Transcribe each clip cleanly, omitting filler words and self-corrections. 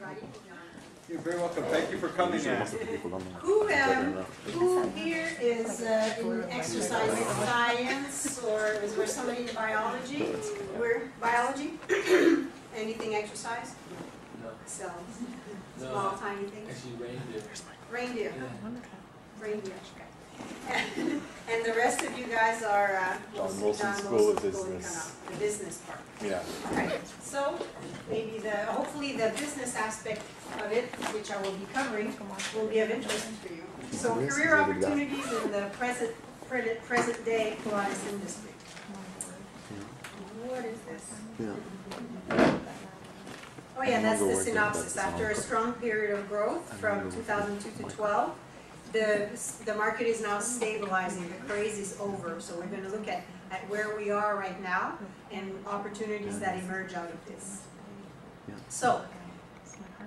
everybody. You're very welcome. Thank you for coming in. Who here is in exercise science, or is there somebody in biology? We're biology? Anything exercise? No. So, small, tiny things? Actually, reindeer. Reindeer. Yeah. Reindeer. And the rest of you guys are Mostly school of business. The business part. Yeah. Right. So maybe hopefully the business aspect of it, which I will be covering, will be of interest for you. So career opportunities in the present day Pilates industry. What is this? Oh yeah, that's the synopsis. After a strong period of growth from 2002 to 12, the market is now stabilizing. The craze is over. So we're going to look at where we are right now and opportunities that emerge out of this. So,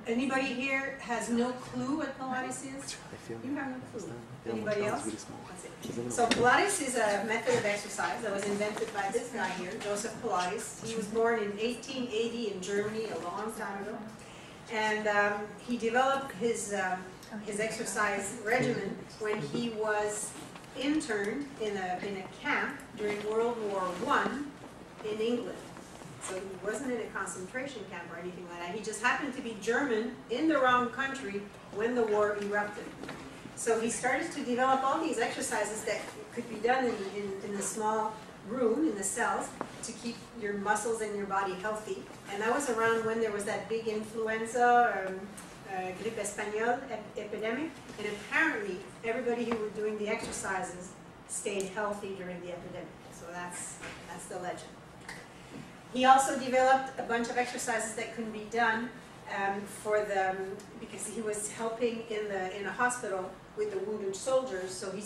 anybody here has no clue what Pilates is? You have no clue. Anybody else? That's it. So Pilates is a method of exercise that was invented by this guy here, Joseph Pilates. He was born in 1880 in Germany, a long time ago. And he developed his exercise regimen when he was interned in a camp during World War I in England. So he wasn't in a concentration camp or anything like that. He just happened to be German in the wrong country when the war erupted. So he started to develop all these exercises that could be done in a small room, in the cells, to keep your muscles and your body healthy. And that was around when there was that big influenza, grippe espagnole epidemic, and apparently everybody who were doing the exercises stayed healthy during the epidemic. So that's the legend. He also developed a bunch of exercises that couldn't be done because he was helping in a hospital with the wounded soldiers. So he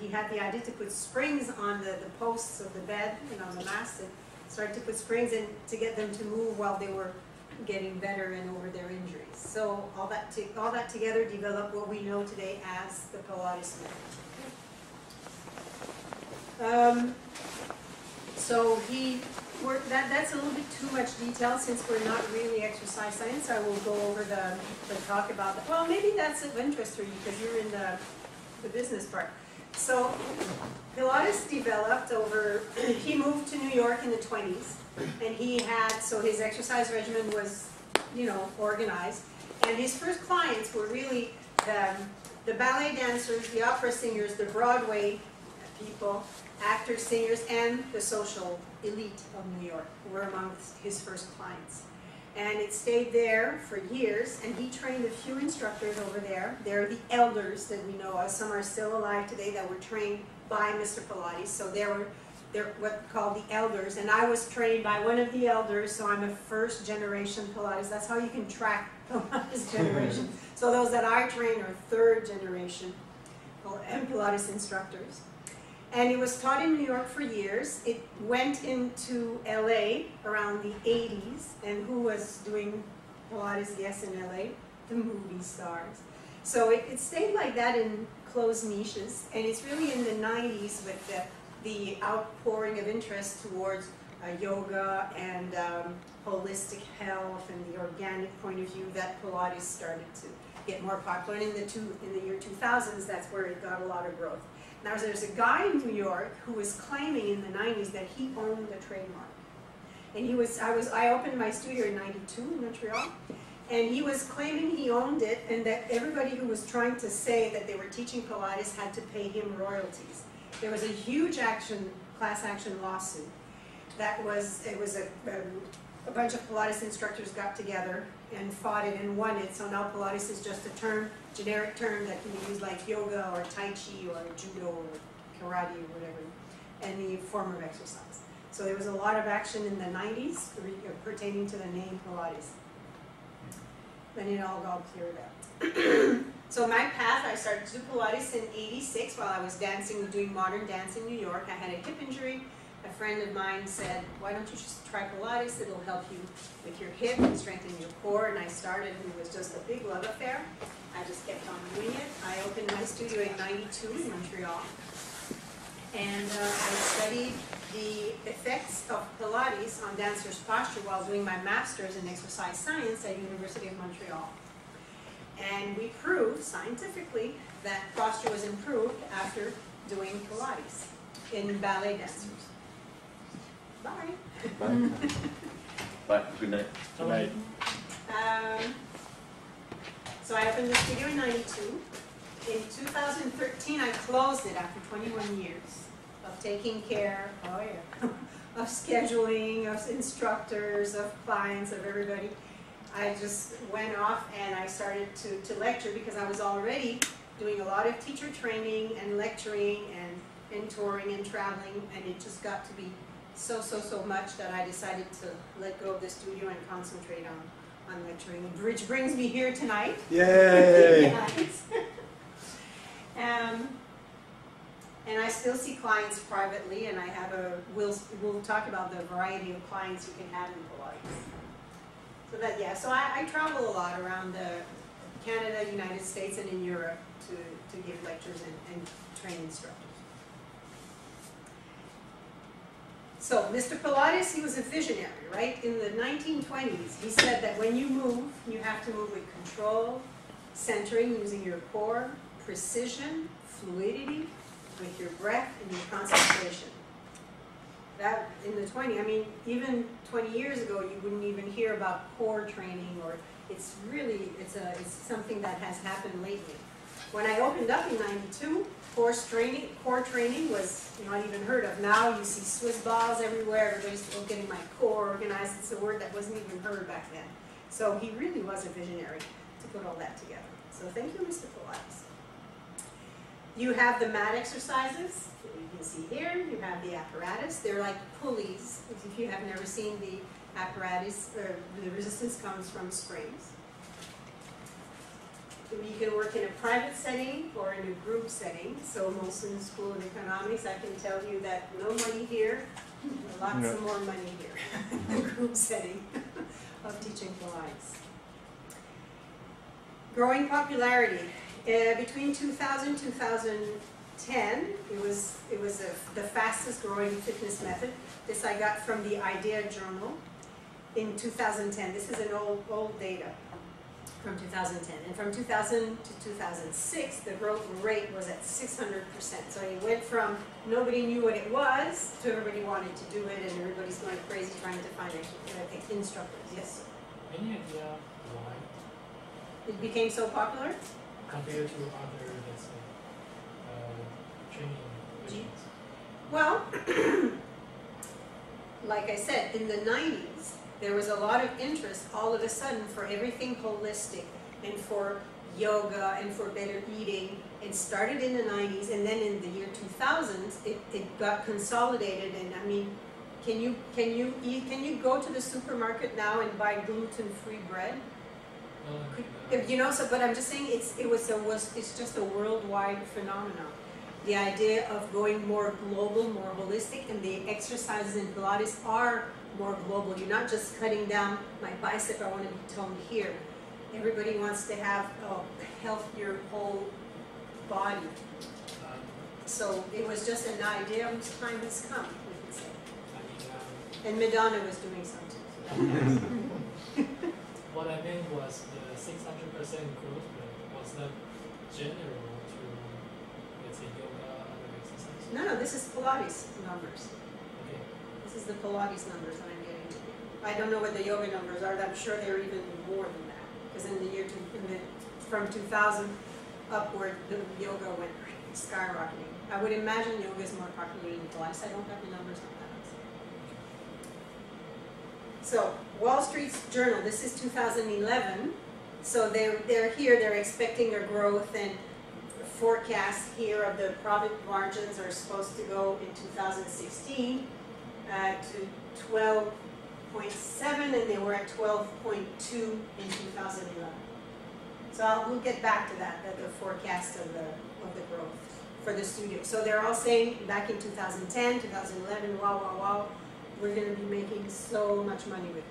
had the idea to put springs on the posts of the bed, on the mast, and started to put springs in to get them to move while they were getting better and over their injuries. So all that together developed what we know today as the Pilates method. So he worked, that's a little bit too much detail since we're not really exercise science. I will go over the talk about that. Well, maybe that's of interest for you because you're in the business part. So Pilates developed he moved to New York in the 20s, and so his exercise regimen was, organized. And his first clients were really the ballet dancers, the opera singers, the Broadway people, actors, singers, and the social elite of New York were amongst his first clients. And it stayed there for years, and he trained a few instructors over there. They're the elders that we know of. Some are still alive today that were trained by Mr. Pilates, so they're what called the elders. And I was trained by one of the elders, so I'm a first generation Pilates. That's how you can track Pilates generation. So those that I train are third generation Pilates instructors. And it was taught in New York for years. It went into LA around the 80s. And who was doing Pilates, yes, in LA? The movie stars. So it stayed like that in closed niches. And it's really in the 90s with the outpouring of interest towards yoga and holistic health and the organic point of view that Pilates started to get more popular. And in the year 2000s, that's where it got a lot of growth. Now, there's a guy in New York who was claiming in the 90s that he owned the trademark. And I opened my studio in 92 in Montreal, and he was claiming he owned it and that everybody who was trying to say that they were teaching Pilates had to pay him royalties. There was a huge class action lawsuit. It was a bunch of Pilates instructors got together and fought it and won it. So now Pilates is just a generic term that can be used like yoga or Tai Chi or Judo or Karate or whatever, any form of exercise. So there was a lot of action in the 90s pertaining to the name Pilates. Then it all got cleared up. So my path, I started to do Pilates in '86 while I was doing modern dance in New York. I had a hip injury. A friend of mine said, why don't you just try Pilates? It'll help you with your hip and strengthen your core. And I started, and it was just a big love affair. I just kept on doing it. I opened my studio in '92 in Montreal. And I studied the effects of Pilates on dancers' posture while doing my master's in exercise science at University of Montreal. And we proved scientifically that posture was improved after doing Pilates in ballet dancers. Bye. Bye. Bye. Good night. Good night. So I opened this studio in '92. In 2013, I closed it after 21 years of taking care, of scheduling, of instructors, of clients, of everybody. I just went off and I started to lecture because I was already doing a lot of teacher training and lecturing and touring and traveling, and it just got to be so much that I decided to let go of the studio and concentrate on lecturing, which brings me here tonight. Yay! And I still see clients privately, and I have we'll talk about the variety of clients you can have in Pilates. So I travel a lot around Canada, United States, and in Europe to give lectures and train instructors. So Mr. Pilates, he was a visionary, right? In the 1920s, he said that when you move, you have to move with control, centering using your core, precision, fluidity, with your breath and your concentration. That in the even 20 years ago, you wouldn't even hear about core training, or it's something that has happened lately. When I opened up in '92, core training was not even heard of. Now you see Swiss balls everywhere. Everybody's getting my core organized. It's a word that wasn't even heard back then. So he really was a visionary to put all that together. So thank you, Mr. Pilates. You have the mat exercises that you can see here. You have the apparatus. They're like pulleys. If you have never seen the apparatus, the resistance comes from springs. You can work in a private setting or in a group setting. So most in the School of Economics, I can tell you that no money here, lots of more money here in the group setting of teaching Pilates. Growing popularity. Between 2000 and 2010, it was the fastest growing fitness method. This I got from the Idea Journal in 2010. This is an old data from 2010. And from 2000 to 2006, the growth rate was at 600%. So it went from nobody knew what it was to everybody wanted to do it, and everybody's going crazy trying to find instructors. Yes, sir. Any idea why? It became so popular? Compared to other, let's say, training regimes? Well, like I said, in the 90s, there was a lot of interest all of a sudden for everything holistic and for yoga and for better eating. It started in the 90s, and then in the year 2000, it got consolidated. And I mean, can you go to the supermarket now and buy gluten-free bread? But I'm just saying it's just a worldwide phenomenon. The idea of going more global, more holistic, and the exercises in Pilates are more global. You're not just cutting down my bicep, I want to be toned here. Everybody wants to have a healthier whole body. So it was just an idea whose time has come, we could say. And Madonna was doing something. So What I meant was the 600% growth rate was not general to, let's say, yoga, other exercises. No, this is Pilates numbers. Okay. This is the Pilates numbers that I'm getting. I don't know what the yoga numbers are. I'm sure they're even more than that. Because from 2000 upward, the yoga went skyrocketing. I would imagine yoga is more popular than Pilates. I don't have the numbers on that. So Wall Street's Journal, this is 2011. So they're here, they're expecting a growth, and forecasts here of the profit margins are supposed to go in 2016 to 12.7, and they were at 12.2 in 2011. So we'll get back to that, the forecast of the growth for the studio. So they're all saying back in 2010, 2011, wow, we're going to be making so much money with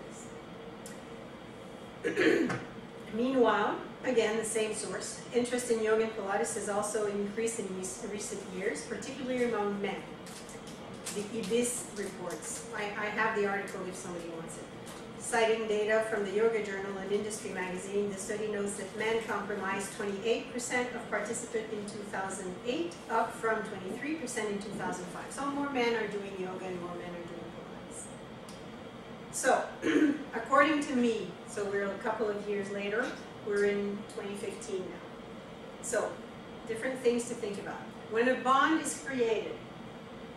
this. Meanwhile, again, the same source, interest in yoga and Pilates has also increased in recent years, particularly among men. the IBIS reports. I have the article if somebody wants it. Citing data from the Yoga Journal and Industry Magazine, the study notes that men comprised 28% of participants in 2008, up from 23% in 2005. So more men are doing yoga and more men are doing Pilates. So, according to me, so we're a couple of years later, we're in 2015 now. So, different things to think about. When a bond is created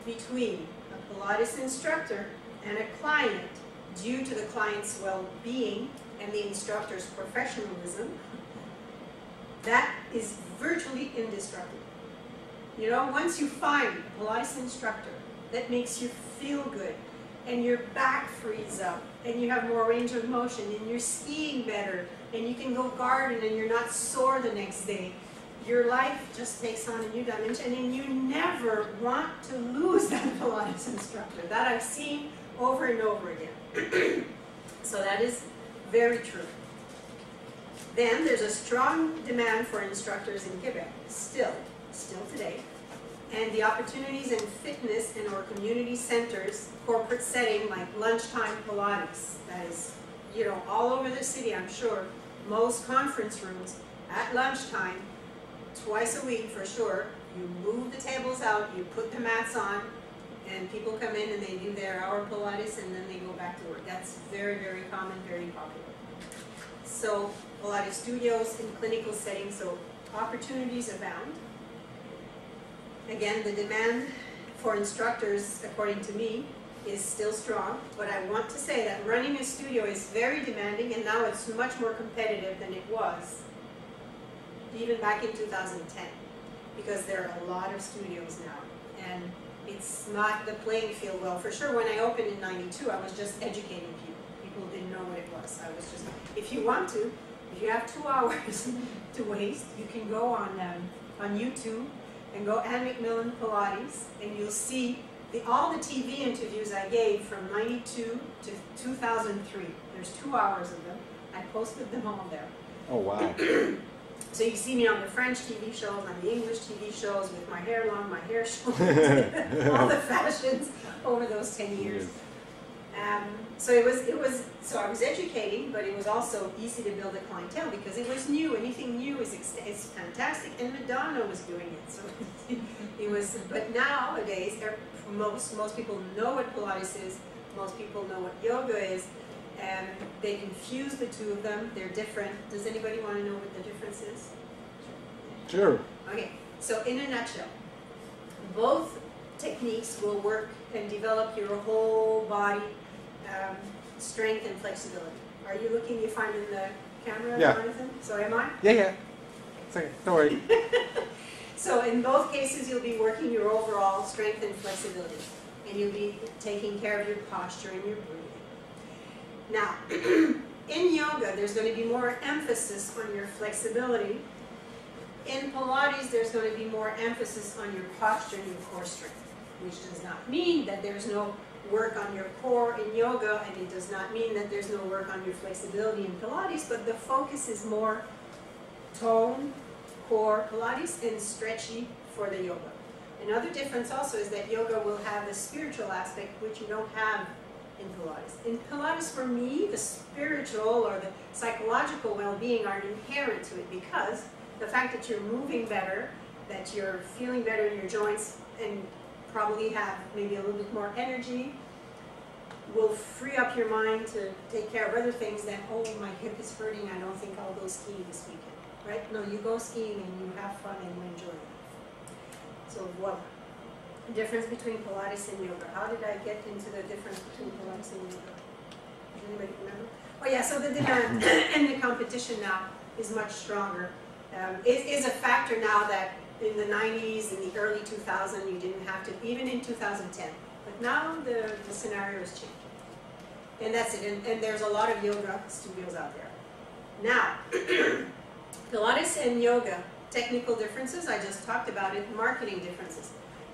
between a Pilates instructor and a client, due to the client's well-being and the instructor's professionalism, that is virtually indestructible. You know, once you find a Pilates instructor that makes you feel good, and your back frees up, and you have more range of motion, and you're skiing better, and you can go garden and you're not sore the next day, your life just takes on a new dimension, and you never want to lose that Pilates instructor. That I've seen over and over again. So that is very true. Then there's a strong demand for instructors in Quebec, still today. And the opportunities in fitness and or community centers, corporate setting like lunchtime Pilates, that is, you know, all over the city, I'm sure, most conference rooms at lunchtime, twice a week for sure, you move the tables out, you put the mats on, and people come in and they do their hour Pilates and then they go back to work. That's very, very common, very popular. So Pilates studios in clinical settings, so opportunities abound. Again, the demand for instructors, according to me, is still strong, but I want to say that running a studio is very demanding, and now it's much more competitive than it was even back in 2010, because there are a lot of studios now, and it's not the playing field. Well, for sure, when I opened in '92, I was just educating people. People didn't know what it was. I was just, if you want to, if you have 2 hours to waste, you can go on YouTube and go McMillan Pilates, and you'll see all the TV interviews I gave from '92 to 2003. There's 2 hours of them. I posted them all there. Oh, wow. So you see me on the French TV shows, on the English TV shows, with my hair long, my hair short, all the fashions over those 10 years. So so I was educating, but it was also easy to build a clientele because it was new. Anything new is fantastic, and Madonna was doing it. So it was. But nowadays, most people know what Pilates is. Most people know what yoga is. And they confuse the two of them. They're different. Does anybody want to know what the difference is? Sure. Okay, so in a nutshell, both techniques will work and develop your whole body strength and flexibility. Are you looking, if I'm in the camera, Yeah. Jonathan? So am I? Yeah. It's okay. Don't worry. So in both cases, you'll be working your overall strength and flexibility. And you'll be taking care of your posture and your breathing. Now, in yoga, there's going to be more emphasis on your flexibility. In Pilates, there's going to be more emphasis on your posture and your core strength, which does not mean that there's no work on your core in yoga, and it does not mean that there's no work on your flexibility in Pilates, but the focus is more tone, core Pilates, and stretchy for the yoga. Another difference also is that yoga will have a spiritual aspect, which you don't have in Pilates. In Pilates, for me, the spiritual or the psychological well-being are inherent to it, because the fact that you're moving better, that you're feeling better in your joints, and probably have maybe a little bit more energy, will free up your mind to take care of other things than, oh, my hip is hurting, I don't think I'll go skiing this weekend, right? No, you go skiing and you have fun and you enjoy it. So voila. Difference between Pilates and yoga. How did I get into the difference between Pilates and yoga? Does anybody remember? Oh yeah, so the demand and the competition now is much stronger. It is a factor now that in the 90s, in the early 2000s, you didn't have to, even in 2010. But now the scenario is changing. And that's it. And there's a lot of yoga studios out there. Now, Pilates and yoga, technical differences, I just talked about it, marketing differences.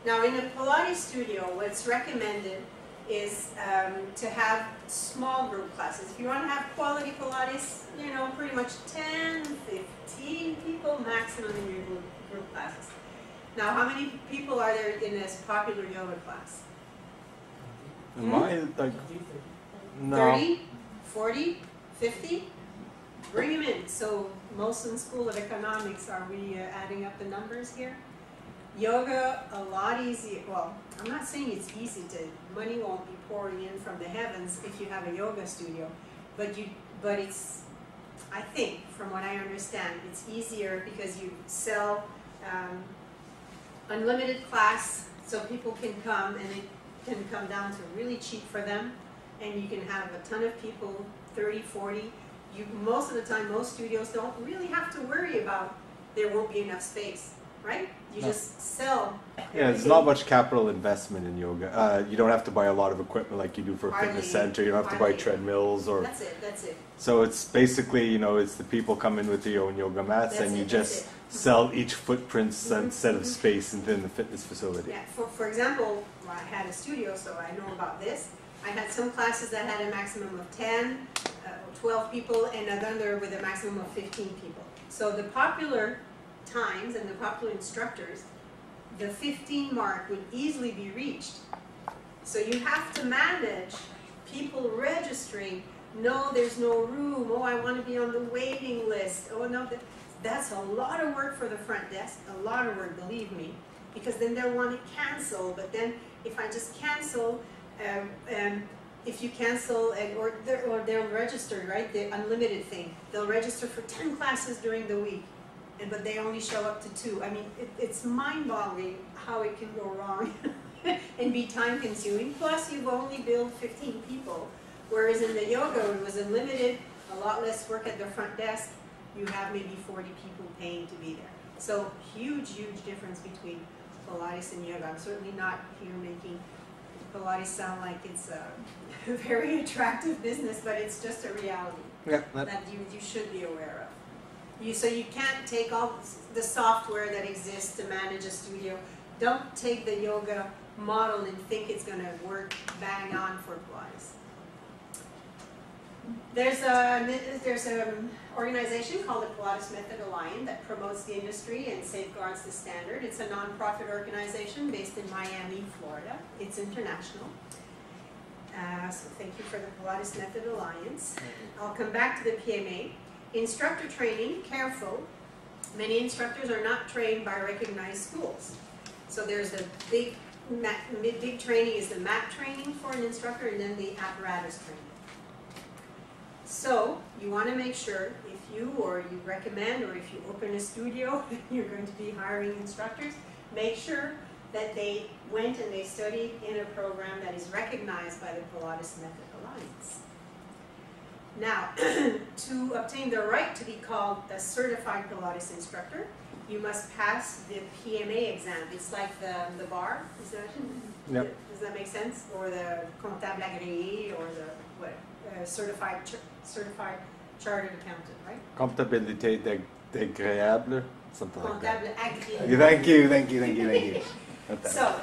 Now, in a Pilates studio, what's recommended is to have small group classes. If you want to have quality Pilates, you know, pretty much 10, 15 people maximum in your group classes. Now, how many people are there in this popular yoga class? Mine, like, 50, 30. no. 30, 40, 50? Bring them in. So Molson School of Economics, are we adding up the numbers here? Yoga, a lot easier. Well, I'm not saying it's easy money won't be pouring in from the heavens if you have a yoga studio, but it's, I think, from what I understand, it's easier because you sell unlimited class, so people can come and it can come down to really cheap for them, and you can have a ton of people, 30, 40. Most of the time, most studios don't really have to worry about there won't be enough space, right? You just sell. Yeah, there's not much capital investment in yoga. You don't have to buy a lot of equipment like you do for a fitness center. You don't have to buy treadmills or. That's it. So it's basically, it's the people come in with their own yoga mats, and you just sell each footprint set of space within the fitness facility. Yeah. For example, I had a studio, so I know about this. I had some classes that had a maximum of 10, 12 people, and another with a maximum of 15 people. So the popular times and the popular instructors, the 15 mark would easily be reached. So you have to manage people registering. No, there's no room. Oh, I want to be on the waiting list. Oh, no, that's a lot of work for the front desk. A lot of work, believe me, because then they'll want to cancel. But then if I just cancel, if you cancel or they'll register, right? The unlimited thing. They'll register for 10 classes during the week, but they only show up to 2. I mean, it's mind-boggling how it can go wrong and be time-consuming. Plus, you've only billed 15 people, whereas in the yoga, it was unlimited, a lot less work at the front desk. You have maybe 40 people paying to be there. So huge, huge difference between Pilates and yoga. I'm certainly not here making Pilates sound like it's a very attractive business, but it's just a reality that you should be aware of. So you can't take all the software that exists to manage a studio. Don't take the yoga model and think it's going to work bang on for Pilates. There's an organization called the Pilates Method Alliance that promotes the industry and safeguards the standard. It's a nonprofit organization based in Miami, Florida. It's international. So thank you for the Pilates Method Alliance. I'll come back to the PMA. Instructor training, careful. Many instructors are not trained by recognized schools. So there's the big training is the mat training for an instructor, and then the apparatus training. So you want to make sure if you recommend or if you open a studio, you're going to be hiring instructors, make sure that they went and they studied in a program that is recognized by the Pilates Method Alliance. Now, to obtain the right to be called a certified Pilates instructor, you must pass the PMA exam. It's like the bar, is that? Yep. Does that make sense? Or the comptable agréé, or the what? Certified chartered accountant, right? Comptabilité agréable, something like that. Comptable agréé. Thank you. So,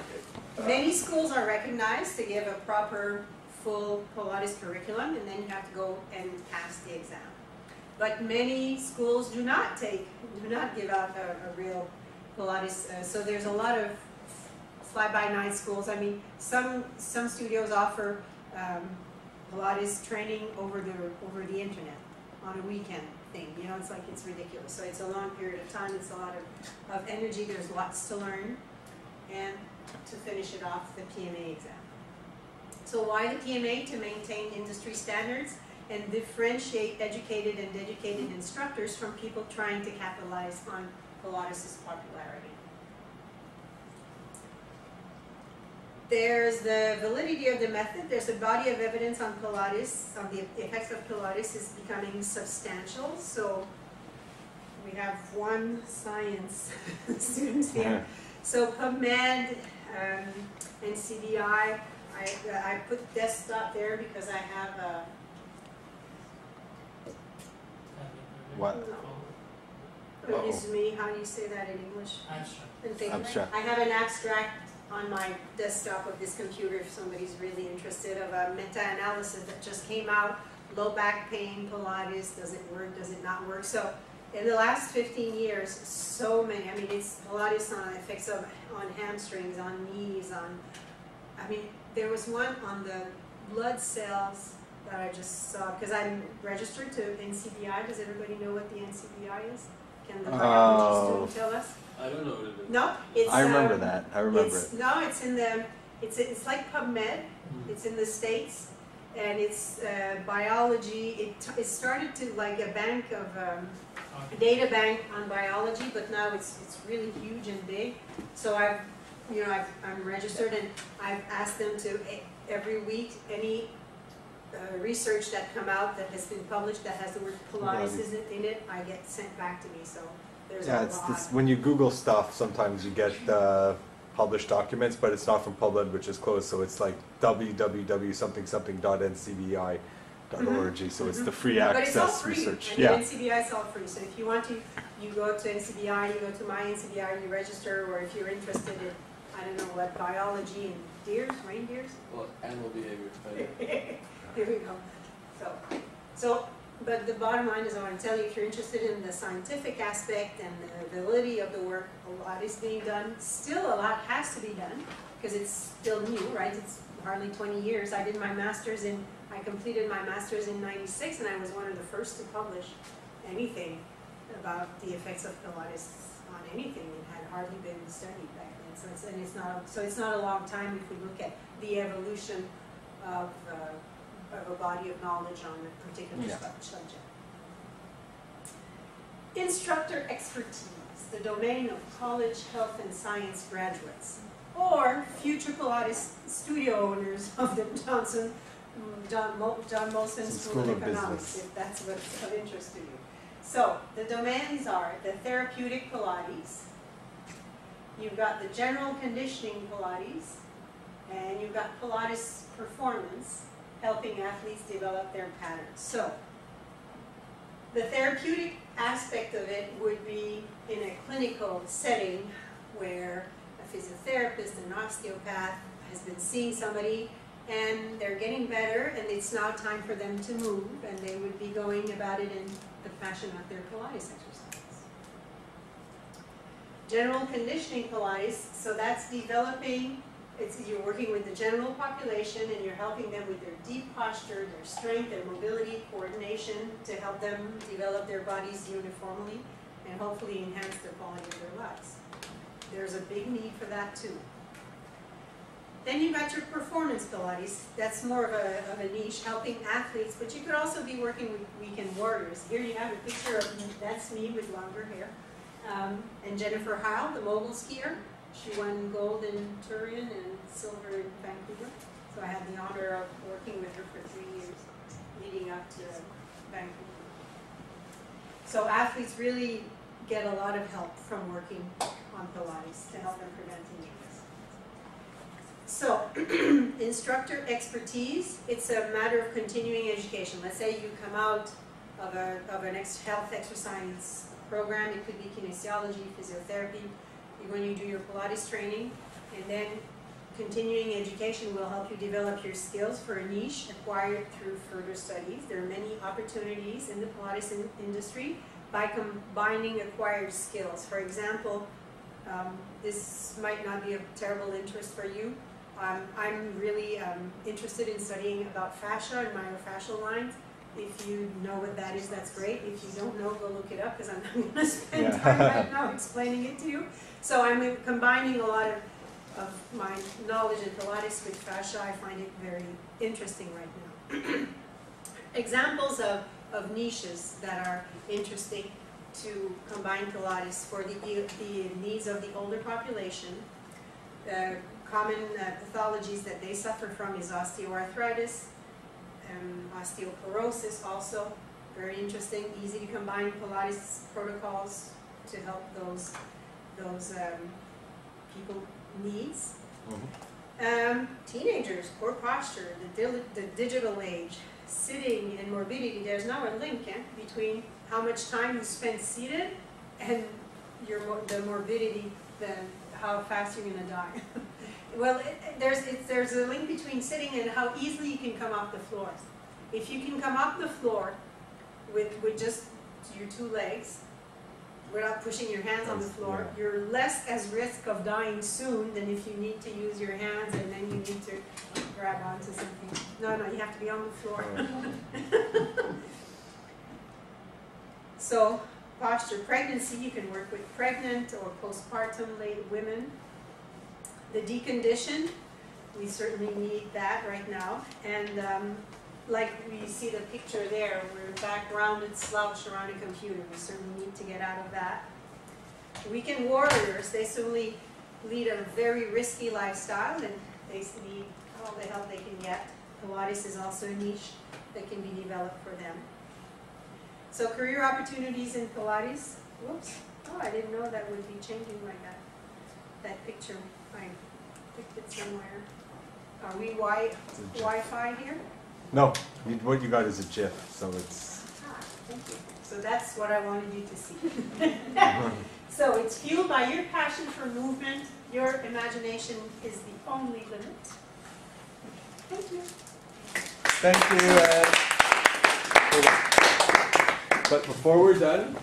many schools are recognized to give a proper, full Pilates curriculum, and then you have to go and pass the exam. But many schools do not give out a real Pilates. So there's a lot of fly-by-night schools. I mean, some studios offer Pilates training over the internet on a weekend thing. You know, it's ridiculous. So it's a long period of time. It's a lot of energy. There's lots to learn. And to finish it off, the PMA exam. So why the PMA? To maintain industry standards and differentiate educated and dedicated instructors from people trying to capitalize on Pilates' popularity. There's the validity of the method. There's a body of evidence on Pilates, on the effects of Pilates is becoming substantial. So we have one science student here. So PubMed and CDI, I put desktop there because I have a... What? Excuse me, how do you say that in English? Abstract. Abstract. I have an abstract on my desktop of this computer if somebody's really interested, of a meta-analysis that just came out. Low back pain, Pilates, does it work, does it not work? So in the last 15 years, so many, I mean, it's Pilates on effects on hamstrings, on knees, I mean, there was one on the blood cells that I just saw, because I'm registered to NCBI. Does everybody know what the NCBI is? Can the biology student tell us? I don't know what it is. No? It's, I remember that. I remember it's, it. No, it's in the, it's like PubMed. It's in the States. And it's biology. It started to like a bank of, a data bank on biology, but now it's really huge and big. So I'm registered, and I've asked them to every week any research that come out that has been published that has the word Pilates in it, I get sent back to me. So there's a lot. It's when you Google stuff, sometimes you get published documents, but it's not from PubMed, which is closed. So it's like www.ncbi.org. So it's the free access but it's all free, research. And Yeah. NCBI is all free. So if you want to, you go to NCBI, you go to my NCBI, you register, or if you're interested in, I don't know what, biology and reindeers? Well, animal behavior. Here we go. But the bottom line is I want to tell you, if you're interested in the scientific aspect and the validity of the work, a lot is being done. Still a lot has to be done because it's still new, right? It's hardly 20 years. I completed my master's in '96, and I was one of the first to publish anything about the effects of Pilates on anything. It had hardly been studied back then. So it's not a long time if we look at the evolution of a body of knowledge on a particular subject. Instructor expertise, the domain of college, health, and science graduates, or future Pilates studio owners of the John Molson School of Economics, if that's what's of interest to you. So the domains are the therapeutic Pilates, you've got the general conditioning Pilates, and you've got Pilates performance, helping athletes develop their patterns. So the therapeutic aspect of it would be in a clinical setting where a physiotherapist, an osteopath has been seeing somebody and they're getting better and it's now time for them to move, and they would be going about it in the fashion of their Pilates exercises. General conditioning Pilates, so that's developing, you're working with the general population and you're helping them with their deep posture, their strength, their mobility, coordination to help them develop their bodies uniformly and hopefully enhance the quality of their lives. There's a big need for that too. Then you've got your performance Pilates. That's more of a niche, helping athletes, but you could also be working with weekend warriors. Here you have a picture of me, that's me with longer hair. And Jennifer Heil, the mogul skier. She won gold in Turin and silver in Vancouver. So I had the honor of working with her for 3 years leading up to Vancouver. So athletes really get a lot of help from working on Pilates to help them prevent injuries. So instructor expertise, it's a matter of continuing education. Let's say you come out of an health exercise program. It could be kinesiology, physiotherapy. When you do your Pilates training, and then continuing education will help you develop your skills for a niche acquired through further studies. There are many opportunities in the Pilates industry by combining acquired skills. For example, this might not be of terrible interest for you. I'm really interested in studying about fascia and myofascial lines. If you know what that is, that's great. If you don't know, go look it up, because I'm not going to spend time right now explaining it to you. So I'm combining a lot of my knowledge in Pilates with fascia. I find it very interesting right now. Examples of niches that are interesting to combine Pilates for the needs of the older population. Common pathologies that they suffer from is osteoarthritis, osteoporosis also, very interesting, easy to combine Pilates protocols to help those people needs. Teenagers, poor posture, the digital age, sitting and morbidity. There's now a link between how much time you spend seated and the morbidity, how fast you're going to die. Well, there's a link between sitting and how easily you can come off the floor. If you can come off the floor with just your 2 legs, without pushing your hands on the floor, you're less at risk of dying soon than if you need to use your hands and then you need to grab onto something. No, you have to be on the floor. So, posture, pregnancy, you can work with pregnant or postpartum women. The decondition, we certainly need that right now. And like we see the picture there, we're backgrounded slouched around a computer. We certainly need to get out of that. Weekend warriors, they certainly lead a very risky lifestyle and they need all the help they can get. Pilates is also a niche that can be developed for them. So career opportunities in Pilates. Whoops. Oh, I didn't know that would be changing like that. That picture, I picked it somewhere. Are we Wi-Fi here? No, what you got is a GIF, so it's... Ah, thank you. So that's what I wanted you to see. So it's fueled by your passion for movement. Your imagination is the only limit. Thank you. Thank you, Ed. But before we're done...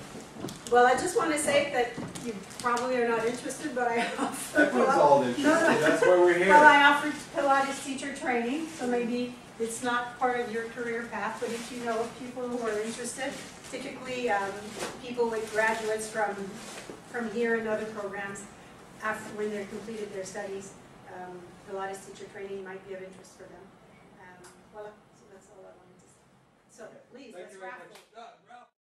Well, I just want to say that you probably are not interested, but I offer... Everyone's all interested. That's why we're here. Well, I offer Pilates teacher training, so maybe it's not part of your career path, but if you know of people who are interested, typically people with graduates from here and other programs, after when they've completed their studies, Pilates teacher training might be of interest for them. Voilà, so that's all I wanted to say. So please, let's wrap it.